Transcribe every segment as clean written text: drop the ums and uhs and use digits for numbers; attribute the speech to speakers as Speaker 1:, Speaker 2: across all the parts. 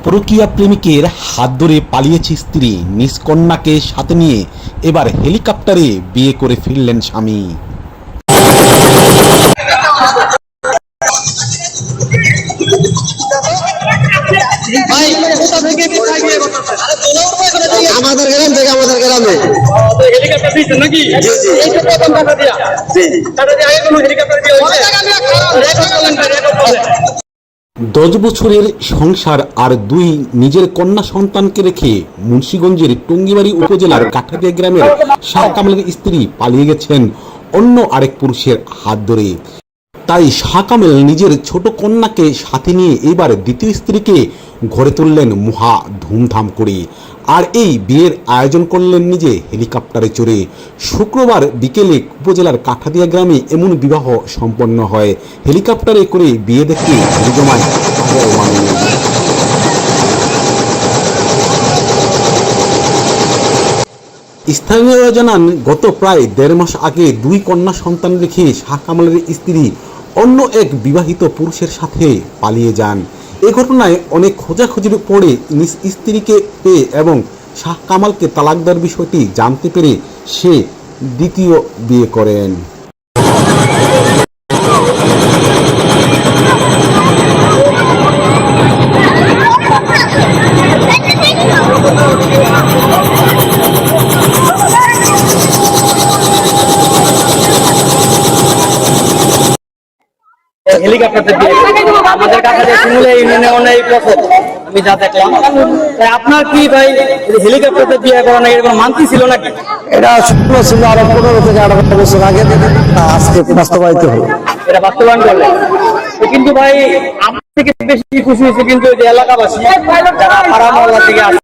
Speaker 1: পরকীয়া প্রেমিকের হাত ধরে পালিয়েছে স্ত্রী, নিজ কন্যাকে সাথে নিয়ে এবার হেলিকপ্টারে বিয়ে করে ফিরলেন স্বামী।
Speaker 2: আমাদের গ্রাম থেকে আমাদের গ্রামে
Speaker 3: হেলিকপ্টার দিয়েছেন নাকি?
Speaker 2: জি জি
Speaker 3: এই তো প্রথম টাকা দিয়া।
Speaker 2: জি
Speaker 3: টাকা দিয়ে আগে কোনো হেলিকপ্টার দিয়ে হয়েছে? রেকর্ড বলেন ভাই, রেকর্ড বলেন।
Speaker 1: 10 বছরের সংসার আর দুই নিজের কন্যা সন্তানকে রেখে মুন্সিগঞ্জের টঙ্গিবাড়ি উপজেলার কাঠারিয়া গ্রামের শাহ কামালের স্ত্রী পালিয়ে গেছেন অন্য আরেক পুরুষের হাত ধরে। তাই শাহ কামাল নিজের ছোট কন্যাকে সাথে নিয়ে এবার দ্বিতীয় স্ত্রীকে ঘরে তুললেন মহা ধুমধাম করে। আর এই বিয়ের আয়োজন করলেন নিজে হেলিকপ্টারে চড়ে। শুক্রবার বিকেলে উপজেলার কাঠাদিয়া গ্রামে এমন বিবাহ সম্পন্ন হয়। হেলিকপ্টারে করে বিয়ে দেখতে ভিড় জমায় হাজারো মানুষ। স্থানীয়রা জানান, গত প্রায় 1.5 মাস আগে দুই কন্যা সন্তান রেখে শাহ কামালের স্ত্রী অন্য এক বিবাহিত পুরুষের সাথে পালিয়ে যান। এ ঘটনায় অনেক খোঁজাখুঁজির পরে নিজ স্ত্রীকে পেয়ে এবং শাহ কামালকে তালাক দেওয়ার বিষয়টি জানতে পেরে সে দ্বিতীয় বিয়ে করেন।
Speaker 3: হেলিকপ্টার দিয়ে আমাদের কাছে শিমুলিয়া ইউনিয়নে অনেক প্রথম আমি যা দেখলাম। তাই আপনার কি ভাই হেলিকপ্টার দিয়ে করা নাকি এরকম মানতি ছিল নাকি?
Speaker 2: এটা স্বপ্ন ছিল আরো 15 থেকে 18 বছর আগে, আজকে বাস্তবায়িত হলো।
Speaker 3: এটা বাস্তবায়ন করলেন। কিন্তু ভাই আমার থেকে বেশি খুশি হয়েছে কিন্তু ওই যে এলাকাবাসী যারা পাড়া মহল্লা থেকে আসে।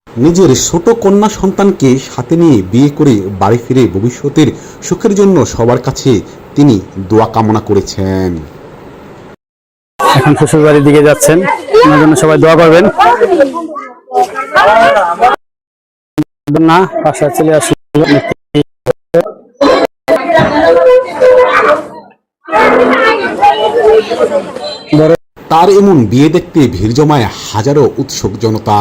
Speaker 1: নিজের ছোট কন্যা সন্তানকে সাথে নিয়ে বিয়ে করে বাড়ি ফিরে ভবিষ্যতের সুখের জন্য সবার কাছে তিনি দোয়া কামনা করেছেন।
Speaker 4: এখন শ্বশুর বাড়ির দিকে যাচ্ছেন, ওনার জন্য সবাই দোয়া করবেন। না বাসা চলে আসুন।
Speaker 1: তার এমন বিয়ে দেখতে ভিড় জমায় হাজারো উৎসুক জনতা।